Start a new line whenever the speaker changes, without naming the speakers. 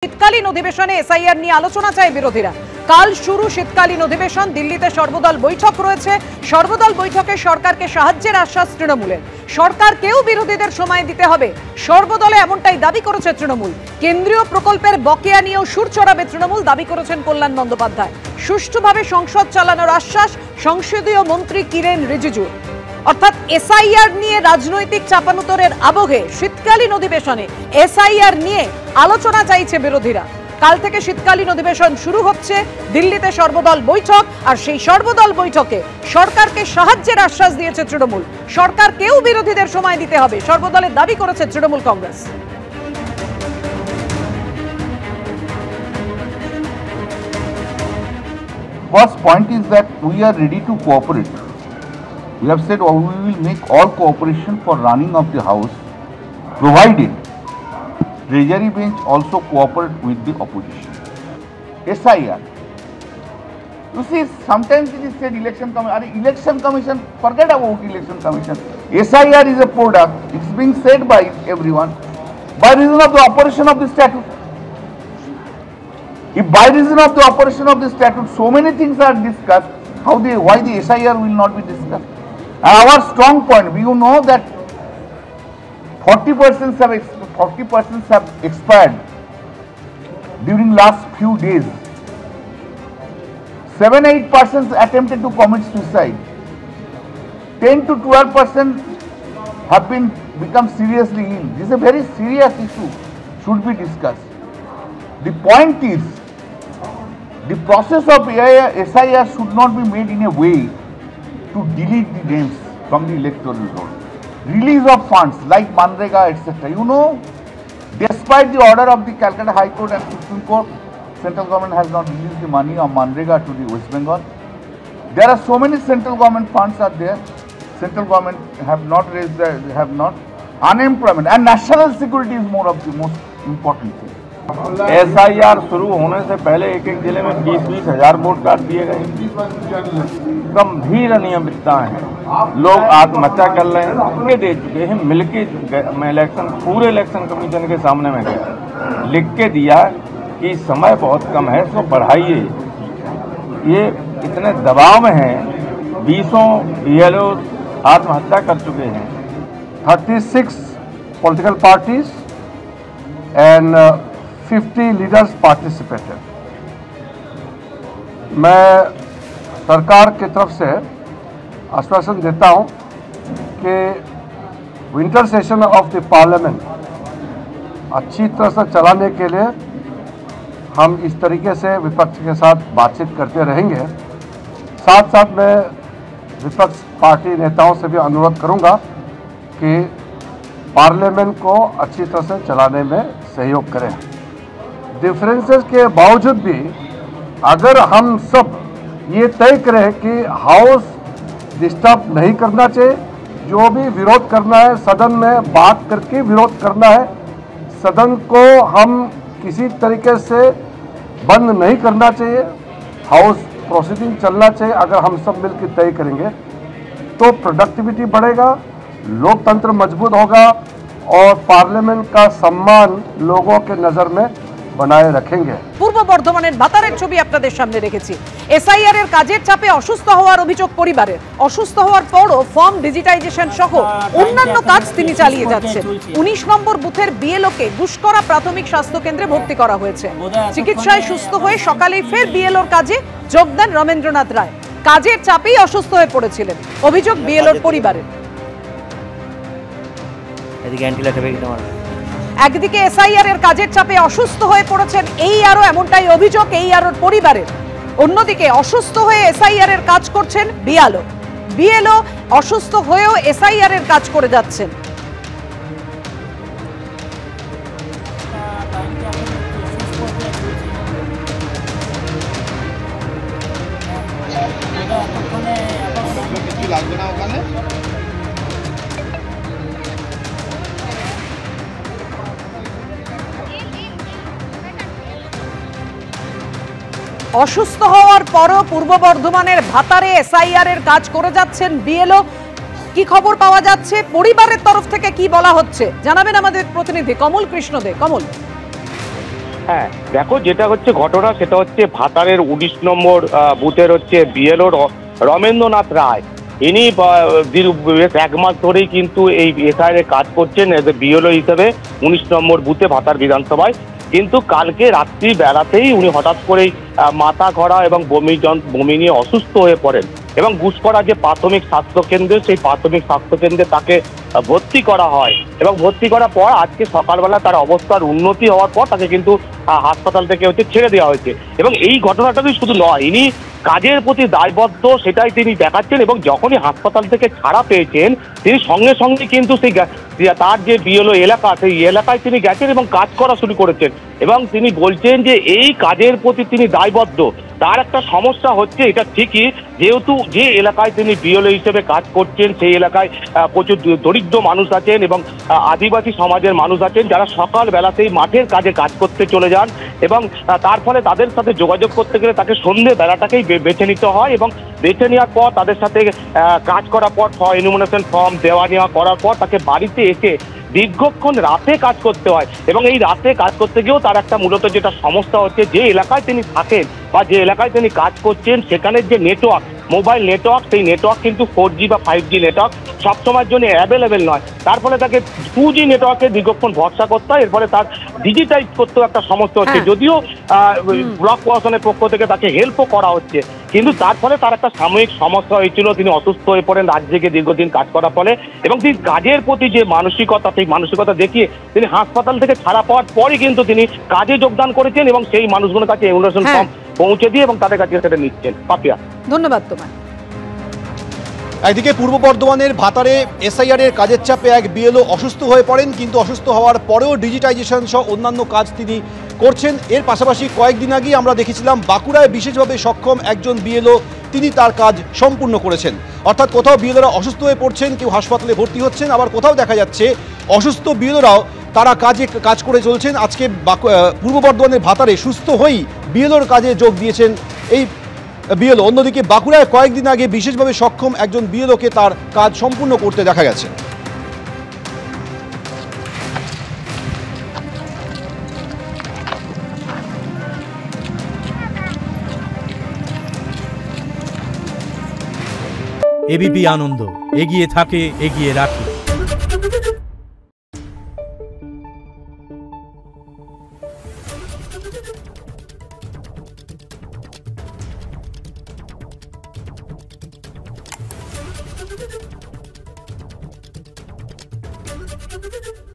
শীতকালীন অধিবেশনে এসআইআর নিয়ে আলোচনা চায় বিরোধীরা। কাল শুরু শীতকালীন অধিবেশন। দিল্লিতে সর্বদল বৈঠক রয়েছে। সর্বদল বৈঠকে সরকারকে সাহায্যের আশ্বাস তৃণমূলের। সরকারকেও বিরোধীদের সময় দিতে হবে, সর্বদলে এমনটাই দাবি করেছে তৃণমূল। কেন্দ্রীয় প্রকল্পের বকেয়া নিয়েও সুর চড়াবে তৃণমূল, দাবি করেছেন কল্যাণ বন্দ্যোপাধ্যায়। সুষ্ঠুভাবে সংসদ চালানোর আশ্বাস সংসদীয় মন্ত্রী কিরেন রিজিজু। অর্থাৎ এসআইআর নিয়ে রাজনৈতিক চাপানুতরের আবহে শীতকালীন অধিবেশনে এসআইআর নিয়ে আলোচনা চাইছে বিরোধীরা। কাল থেকে শীতকালীন অধিবেশন শুরু হচ্ছে। দিল্লিতে সর্বদল বৈঠক, আর সেই সর্বদল বৈঠকে সরকারকে সাহায্যের আশ্বাস দিয়েছে তৃণমূল। সরকারকেও বিরোধীদের সময় দিতে হবে, সর্বদলের দাবি করেছে Trinamool Congress.
First point is that we are ready to cooperate. We have said we will make all cooperation for running of the house, provided Treasury bench also cooperate with the opposition. SIR. You see, sometimes it is said election commission, forget about election commission. SIR is a product, it's being said by everyone, by reason of the operation of the statute. If by reason of the operation of the statute so many things are discussed, why the SIR will not be discussed? And our strong point, we know that 40% have expired during last few days. 7-8% attempted to commit suicide. 10 to 12% have become seriously ill. This is a very serious issue, should be discussed. The point is, the process of SIR should not be made in a way to delete the names from the electoral roll. Release of funds like Manrega, etc. You know, despite the order of the Calcutta High Court and Supreme Court, central government has not released the money of Manrega to the West Bengal. There are so many central government funds are there. Central government have not raised, unemployment and national security is more of the most important thing.
SIR शुरू होने से पहले एक एक जिले में 20-20 हजार vote card दिए गए। गंभीर अनियमितता है, लोग आत्महत्या कर रहे हैं। दे चुके हैं मिलके, मैं पूरे इलेक्शन कमीशन के सामने में गया, लिख के दिया कि समय बहुत कम है, इसको बढ़ाइए। ये इतने दबाव में हैं, 20 BLO आत्महत्या कर चुके हैं।
36 political parties and 50 leaders participated. मैं सरकार की तरफ से आश्वासन देता हूं कि winter session of the parliament अच्छी तरह से चलाने के लिए हम इस तरीके से विपक्ष के साथ बातचीत करते रहेंगे। साथ साथ मैं विपक्ष पार्टी नेताओं से भी अनुरोध करूंगा कि पार्लियामेंट को अच्छी तरह से चलाने में सहयोग करें। डिफरेंसेस के बावजूद भी अगर हम सब ये तय करें कि हाउस डिस्टर्ब नहीं करना चाहिए, जो भी विरोध करना है सदन में बात करके विरोध करना है, सदन को हम किसी तरीके से बंद नहीं करना चाहिए, हाउस प्रोसीडिंग चलना चाहिए। अगर हम सब मिलकर तय करेंगे तो प्रोडक्टिविटी बढ़ेगा, लोकतंत्र मजबूत होगा और पार्लियामेंट का सम्मान लोगों के नज़र में बनाए रखेंगे।
পূর্ব বর্ধমানের ভাতারের ছবি আপনাদের সামনে রেখেছি। এসআইআর এর কাজের চাপে অসুস্থ হওয়ার অভিযোগ পরিবারের। অসুস্থ হওয়ার পরও ফর্ম ডিজিটাইজেশন সহ অন্যান্য কাজ তিনি চালিয়ে যাচ্ছেন। 19 নম্বর বুথের বিএলওকে গুসকরা প্রাথমিক স্বাস্থ্য কেন্দ্রে ভর্তি করা হয়েছে। চিকিৎসায় সুস্থ হয়ে সকালেই ফের বিএলওর কাজে যোগ দেন রমেন্দ্রনাথ রায়। কাজের চাপেই অসুস্থ হয়ে পড়েছিলেন, অভিযোগ বিএলওর পরিবারের। একদিকে এসআইআর এর কাজের চাপে অসুস্থ হয়ে পড়েছেন এমনটাই অভিযোগ পরিবারের। অন্যদিকে অসুস্থ হয়ে এসআইআর এর কাজ করছেন বিএলও অসুস্থ হয়েও এসআইআর এর কাজ করে যাচ্ছেন। অসুস্থ হওয়ার পরও পূর্ব বর্ধমানের ভাতারে এসআইআর এর কাজ করে যাচ্ছেন বিএলও। কি খবর পাওয়া যাচ্ছে, পরিবারের তরফ থেকে কি বলা হচ্ছে জানাবেন আমাদের প্রতিনিধি কমল কৃষ্ণ দে। কমল।
হ্যাঁ দেখো, যেটা হচ্ছে ঘটনা সেটা হচ্ছে ভাতারের 19 নম্বর বুথের হচ্ছে বিএলও রমেন্দ্রনাথ রায়। ইনি বেশ 1 মাস ধরেই কিন্তু এই এসআইআর কাজ করছেন বিএলও হিসেবে 19 নম্বর বুথে ভাতার বিধানসভায়। কিন্তু কালকে রাত্রি বেলাতেই উনি হঠাৎ করেই মাথা ঘোরা এবং বমি নিয়ে অসুস্থ হয়ে পড়েন এবং গুসকরা যে প্রাথমিক স্বাস্থ্যকেন্দ্র, সেই প্রাথমিক স্বাস্থ্যকেন্দ্রে তাকে ভর্তি করা হয় এবং ভর্তি করার পর আজকে সকালবেলা তার অবস্থার উন্নতি হওয়ার পর তাকে কিন্তু হাসপাতাল থেকে ছেড়ে দেওয়া হয়েছে। এবং এই ঘটনাটাই শুধু নয়, ইনি কাজের প্রতি দায়বদ্ধ সেটাই তিনি দেখাচ্ছেন এবং যখনই হাসপাতাল থেকে ছাড়া পেয়েছেন তিনি সঙ্গে সঙ্গে কিন্তু সেই তার যে বিএলও এলাকা, সেই এলাকায় তিনি গেছেন এবং কাজ করা শুরু করেছেন এবং তিনি বলছেন যে এই কাজের প্রতি তিনি দায়বদ্ধ। তার একটা সমস্যা হচ্ছে, এটা ঠিকই, যেহেতু যে এলাকায় তিনি বিএলও হিসেবে কাজ করছেন সেই এলাকায় প্রচুর দরিদ্র মানুষ আছেন এবং আদিবাসী সমাজের মানুষ আছেন যারা সকালবেলাতেই মাঠের কাজে কাজ করতে চলে যান এবং তার ফলে তাদের সাথে যোগাযোগ করতে গেলে তাকে সন্ধ্যে বেলাটাকেই বেছে নিতে হয় এবং বেছে নেওয়ার পর তাদের সাথে কাজ করার পর এনুমিনেশন ফর্ম দেওয়া নেওয়া করার পর তাকে বাড়িতে এসে দীর্ঘক্ষণ রাতে কাজ করতে হয় এবং এই রাতে কাজ করতে গিয়েও তার একটা মূলত যেটা সমস্যা হচ্ছে, যে এলাকায় তিনি থাকেন বা যে এলাকায় তিনি কাজ করছেন সেখানের যে নেটওয়ার্ক, মোবাইল নেটওয়ার্ক, সেই নেটওয়ার্ক কিন্তু 4G বা 5G নেটওয়ার্ক সবসময়ের জন্য অ্যাভেলেবেল নয়। তার ফলে তাকে 2G নেটওয়ার্কে দীর্ঘক্ষণ ভরসা করতে হয়। এর ফলে তার ডিজিটাইজ করতেও একটা সমস্যা হচ্ছে, যদিও ব্লক প্রশাসনের পক্ষ থেকে তাকে হেল্পও করা হচ্ছে, কিন্তু তার ফলে তার একটা সাময়িক সমস্যা হয়েছিল। তিনি অসুস্থ হয়ে পড়েন রাত জেগে দীর্ঘদিন কাজ করার ফলে এবং তিনি কাজের প্রতি যে মানসিকতা, সেই মানসিকতা দেখিয়ে তিনি হাসপাতাল থেকে ছাড়া পাওয়ার পরই কিন্তু তিনি কাজে যোগদান করেছেন এবং সেই মানুষগুলোর কাছে এনুমিনেশন ফর্ম পৌঁছে দিয়ে এবং তাদের কাছে সেটা নিচ্ছেন। পাপিয়া,
ধন্যবাদ তোমায়।
একদিকে পূর্ব বর্ধমানের ভাতারে এসআইআর এর কাজের চাপে এক বিএলও অসুস্থ হয়ে পড়েন, কিন্তু অসুস্থ হওয়ার পরেও ডিজিটাইজেশন সহ অন্যান্য কাজ তিনি করছেন। এর পাশাপাশি কয়েকদিন আগেই আমরা দেখেছিলাম বাঁকুড়ায় বিশেষভাবে সক্ষম একজন বিএলও, তিনি তার কাজ সম্পূর্ণ করেছেন। অর্থাৎ কোথাও বিএলওরা অসুস্থ হয়ে পড়ছেন, কেউ হাসপাতালে ভর্তি হচ্ছেন, আবার কোথাও দেখা যাচ্ছে অসুস্থ বিএলওরাও তারা কাজ করে চলছেন। আজকে পূর্ব বর্ধমানের ভাতারে সুস্থ হয়েই বিএলওর কাজে যোগ দিয়েছেন এই বিএলও। অন্যদিকে বাঁকুড়ায় কয়েকদিন আগে বিশেষভাবে সক্ষম একজন বিএলওকে তার কাজ সম্পূর্ণ করতে দেখা গেছে।
এবিপি আনন্দ, এগিয়ে থাকে, এগিয়ে রাখে।
Thank you.